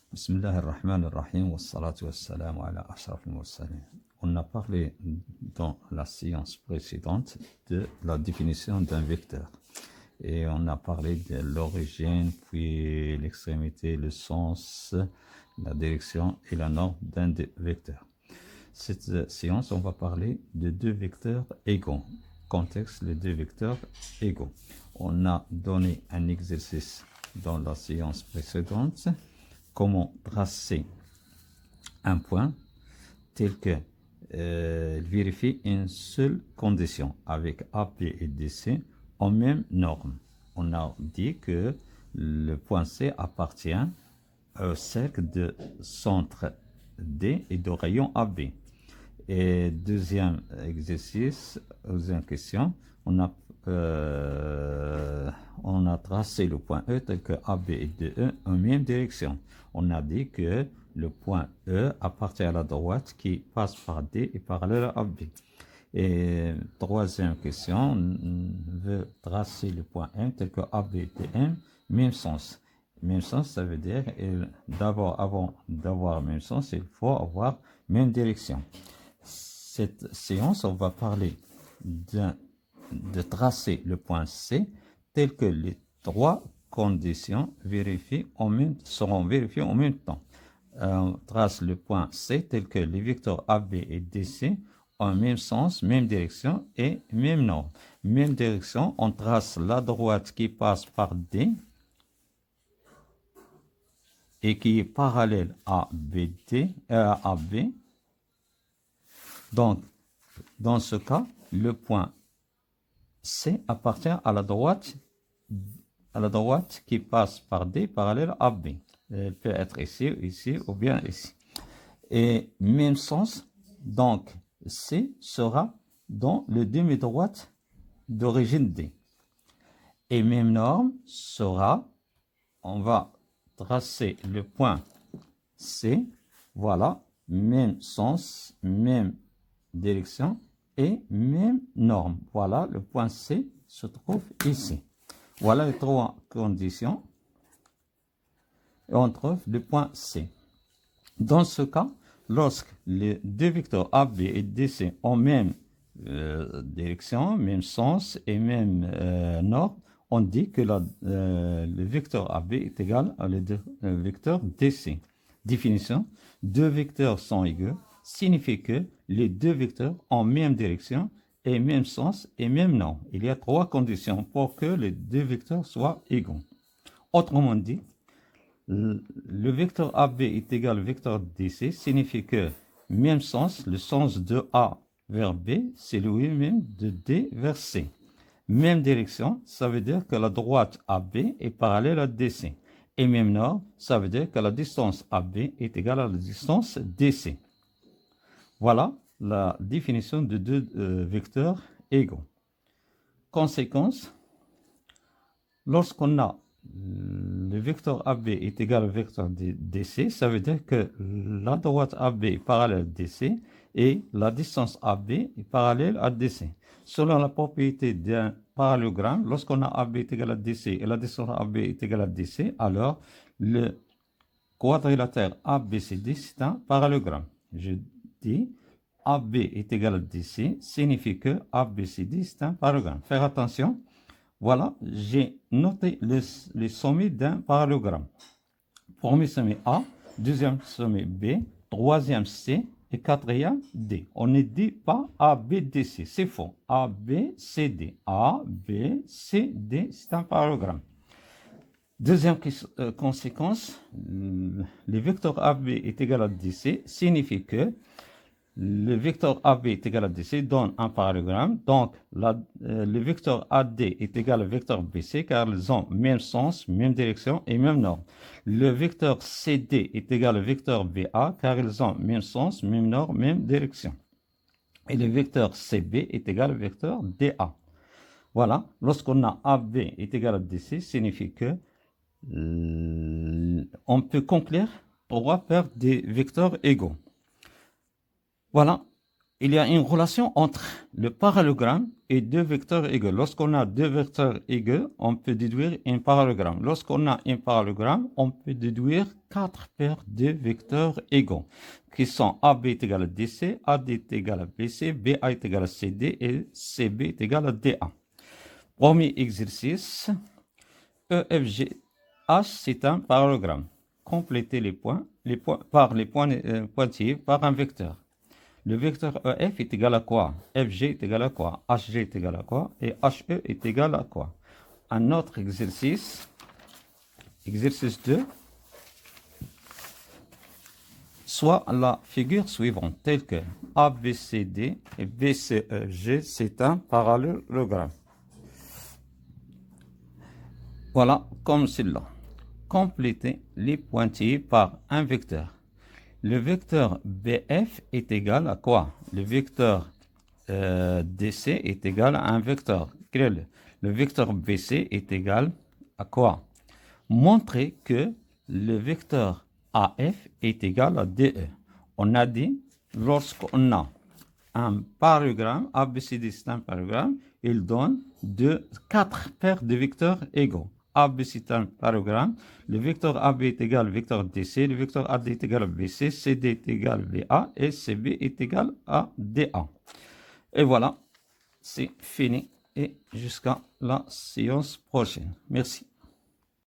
Bismillah ar-Rahman ar-Rahim wa salatu wa salam ala ashraf al-mursalin. On a parlé dans la séance précédente de la définition d'un vecteur. Et on a parlé de l'origine, puis l'extrémité, le sens, la direction et la norme d'un vecteur. Cette séance, on va parler de deux vecteurs égaux. Contexte, les deux vecteurs égaux. On a donné un exercice dans la séance précédente. Comment tracer un point tel que vérifier une seule condition avec AP et DC en même norme. On a dit que le point C appartient au cercle de centre D et de rayon AB. Et deuxième exercice, deuxième question, on a tracé le point E tel que AB et DE en même direction. On a dit que le point E appartient à la droite qui passe par D et parallèle à AB. Et troisième question, on veut tracer le point M tel que AB et DM, même sens. Même sens, ça veut dire, d'abord, avant d'avoir même sens, il faut avoir même direction. Cette séance, on va parler de tracer le point C tel que les trois conditions seront vérifiées en même temps. On trace le point C tel que les vecteurs AB et DC ont même sens, même direction et même norme. Même direction, on trace la droite qui passe par D et qui est parallèle à AB. Donc, dans ce cas, le point C appartient à la droite qui passe par D parallèle à B. Elle peut être ici ou bien ici. Et même sens, donc C sera dans le demi-droite d'origine D. Et même norme sera, on va tracer le point C, voilà, même sens, même direction et même norme. Voilà, le point C se trouve ici. Voilà les trois conditions. Et on trouve le point C. Dans ce cas, lorsque les deux vecteurs AB et DC ont même direction, même sens et même norme, on dit que le vecteur AB est égal à le vecteur DC. Définition, deux vecteurs sont égaux signifie que les deux vecteurs ont même direction et même sens et même norme. Il y a trois conditions pour que les deux vecteurs soient égaux. Autrement dit, le vecteur AB est égal au vecteur DC signifie que même sens, le sens de A vers B, c'est lui-même de D vers C. Même direction, ça veut dire que la droite AB est parallèle à DC. Et même norme, ça veut dire que la distance AB est égale à la distance DC. Voilà la définition de deux vecteurs égaux. Conséquence, lorsqu'on a le vecteur AB est égal au vecteur DC, ça veut dire que la droite AB est parallèle à DC et la distance AB est parallèle à DC. Selon la propriété d'un parallélogramme, lorsqu'on a AB est égal à DC et la distance AB est égale à DC, alors le quadrilatère ABCD, c'est un parallélogramme. Je dis AB est égal à DC, signifie que ABCD, c'est un parallélogramme. Faire attention, voilà, j'ai noté les sommets d'un parallélogramme. Premier sommet A, deuxième sommet B, troisième C et quatrième D. On ne dit pas ABDC, c'est faux. ABCD, ABCD, c'est un parallélogramme. Deuxième conséquence, le vecteur AB est égal à DC signifie que le vecteur AB est égal à DC donne un parallélogramme. Donc, le vecteur AD est égal au vecteur BC car ils ont même sens, même direction et même norme. Le vecteur CD est égal au vecteur BA car ils ont même sens, même norme, même direction. Et le vecteur CB est égal au vecteur DA. Voilà, lorsqu'on a AB est égal à DC, signifie que on peut conclure trois paires des vecteurs égaux. Voilà, il y a une relation entre le parallélogramme et deux vecteurs égaux. Lorsqu'on a deux vecteurs égaux, on peut déduire un parallélogramme. Lorsqu'on a un parallélogramme, on peut déduire 4 paires de vecteurs égaux, qui sont AB est égal à DC, AD est égal à BC, BA est égal à CD et CB est égal à DA. Premier exercice, EFGH, c'est un parallélogramme. Complétez les points par les pointillés par un vecteur. Le vecteur EF est égal à quoi? FG est égal à quoi? HG est égal à quoi? Et HE est égal à quoi? Un autre exercice, exercice 2, soit la figure suivante, telle que ABCD et BCEG, c'est un parallélogramme. Voilà, comme cela. Complétez les pointillés par un vecteur. Le vecteur BF est égal à quoi? Le vecteur DC est égal à un vecteur. Le vecteur BC est égal à quoi? Montrez que le vecteur AF est égal à DE. On a dit, lorsqu'on a un parallélogramme, ABCD c'est un parallélogramme, il donne 4 paires de vecteurs égaux. AB c'est un parallélogramme, le vecteur AB est égal au vecteur DC, le vecteur AD est égal à BC, CD est égal à BA et CB est égal à DA. Et voilà, c'est fini et jusqu'à la séance prochaine. Merci.